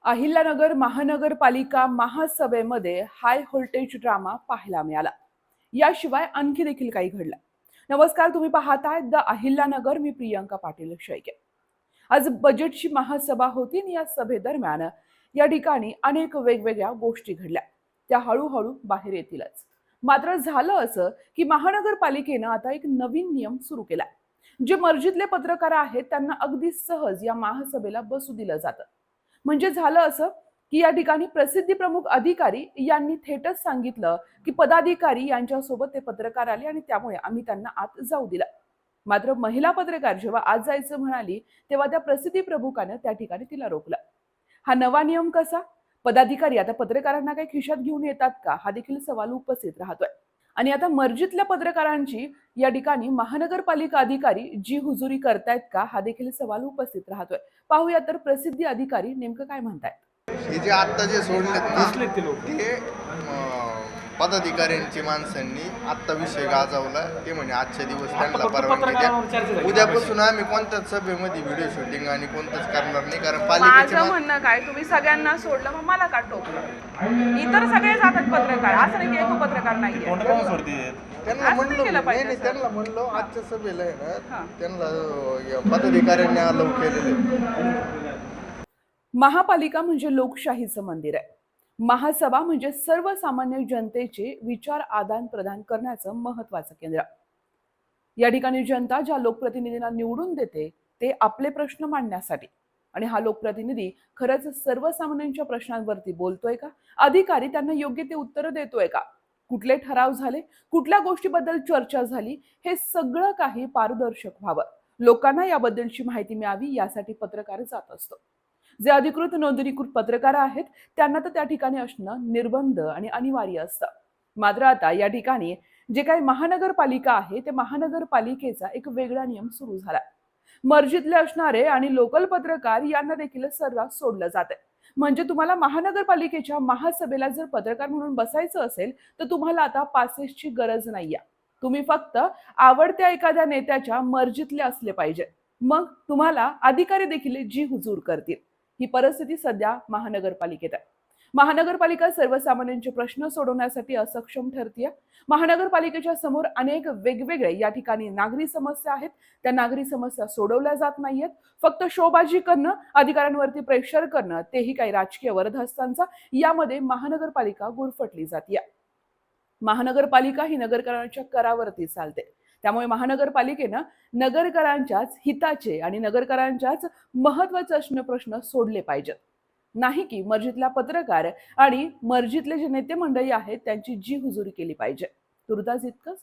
अहिल्यानगर महानगरपालिका महासभेमध्ये high voltage drama पाहायला मिळाला. याशिवाय आणखी देखील काही घडलं. नमस्कार, तुम्ही पाहताय द अहिल्यानगर. मी प्रियंका पाटील शेळके. आज बजेटची महासभा होती आणि या सभेदरम्यान या ठिकाणी अनेक वेगवेगळ्या गोष्टी घडल्या. त्या हळूहळू बाहेर येतीलच. मात्र झालं असं की महानगरपालिकेनं आता एक नवीन नियम सुरू केलाय. जे मर्जीतले पत्रकार आहेत त्यांना अगदी सहज या महासभेला बसू दिलं जातं. म्हणजे झालं असं की या ठिकाणी प्रसिद्धी प्रमुख अधिकारी यांनी थेटच सांगितलं की पदाधिकारी यांच्यासोबत ते पत्रकार आले आणि त्यामुळे आम्ही त्यांना आत जाऊ दिलं. मात्र महिला पत्रकार जेव्हा आत जायचं म्हणाली तेव्हा त्या प्रसिद्धी प्रमुखानं त्या ठिकाणी तिला रोखलं. हा नवा नियम कसा? पदाधिकारी आता पत्रकारांना काही खिशात घेऊन येतात का? हा देखील सवाल उपस्थित राहतोय. आणि आता मर्जीतल्या पत्रकारांची या ठिकाणी महानगरपालिका अधिकारी जी हुजुरी करतायत का? हा देखील सवाल उपस्थित राहतोय. पाहूया तर प्रसिद्धी अधिकारी नेमकं काय म्हणतायत. हे जे आत्ता जे सोडलेत ना ते पदाधिकाऱ्यांची माणसांनी आत्ता विषय गाजवला. ते म्हणे आजच्या दिवस त्यांना परवानगी द्या. उद्यापासून आम्ही कोणत्याच सभेमध्ये व्हिडिओ शूटिंग आणि कोणतंच करणार नाही. कारण माझं म्हणणं काय, तुम्ही सगळ्यांना सोडलं मग मला का टोकलं? इतर सगळे जातात पत्रकार, असं नाही की एक पत्रकार नाहीये. त्यांना म्हणलं नाही, त्यांना म्हणलो आजच्या सभेला आहे ना त्यांना पदाधिकाऱ्यांनी अलाउ केलेले. महापालिका म्हणजे लोकशाहीचं मंदिर आहे. महासभा म्हणजे सर्वसामान्य जनतेचे विचार आदान प्रदान करण्याचं महत्वाचं केंद्र. या ठिकाणी जनता ज्या लोकप्रतिनिधींना निवडून देते ते आपले प्रश्न मांडण्यासाठी. आणि हा लोकप्रतिनिधी खरंच सर्वसामान्यांच्या प्रश्नांवरती बोलतोय का? अधिकारी त्यांना योग्य ते उत्तर देतोय का? कुठले ठराव झाले, कुठल्या गोष्टीबद्दल चर्चा झाली, हे सगळं काही पारदर्शक व्हावं, लोकांना याबद्दलची माहिती मिळावी, यासाठी पत्रकार जात असतो. जे अधिकृत नोंदणीकृत पत्रकार आहेत त्यांना तर त्या ठिकाणी असणं निर्बंध आणि अनिवार्य असतं. मात्र आता या ठिकाणी जे काही महानगरपालिका आहे ते महानगरपालिकेचा एक वेगळा नियम सुरू झाला. मर्जीतले असणारे आणि लोकल पत्रकार यांना देखील सर्रास सोडलं जाते. म्हणजे तुम्हाला महानगरपालिकेच्या महासभेला जर पत्रकार म्हणून बसायचं असेल तर तुम्हाला आता पासेसची गरज नाहीये. तुम्ही फक्त आवडत्या एखाद्या नेत्याच्या मर्जीतले असले पाहिजे. मग तुम्हाला अधिकारी देखील जी हुजूर करतील. ही परिस्थिती सध्या महानगरपालिकेत आहे. महानगरपालिका सर्वसामान्यांचे प्रश्न सोडवण्यासाठी असक्षम ठरतीये. महानगरपालिकेच्या समोर अनेक वेगवेगळे या ठिकाणी नागरी समस्या आहेत. त्या नागरी समस्या सोडवल्या जात नाहीयेत. फक्त शोबाजी करणं, अधिकाऱ्यांवरती प्रेशर करणं, तेही काही राजकीय वरदहस्तांचा, यामध्ये महानगरपालिका गुरफटली जातीये. महानगरपालिका ही नगरकरांच्या करावरती चालते. त्यामुळे महानगरपालिकेनं नगरकरांच्याच हिताचे आणि नगरकरांच्याच महत्त्वाचे असणे प्रश्न सोडले पाहिजेत. नाही की मर्जीतला पत्रकार आणि मर्जीतले जे नेते मंडळी आहेत त्यांची जी हुजुरी केली पाहिजे. तुर्तास इतकंच.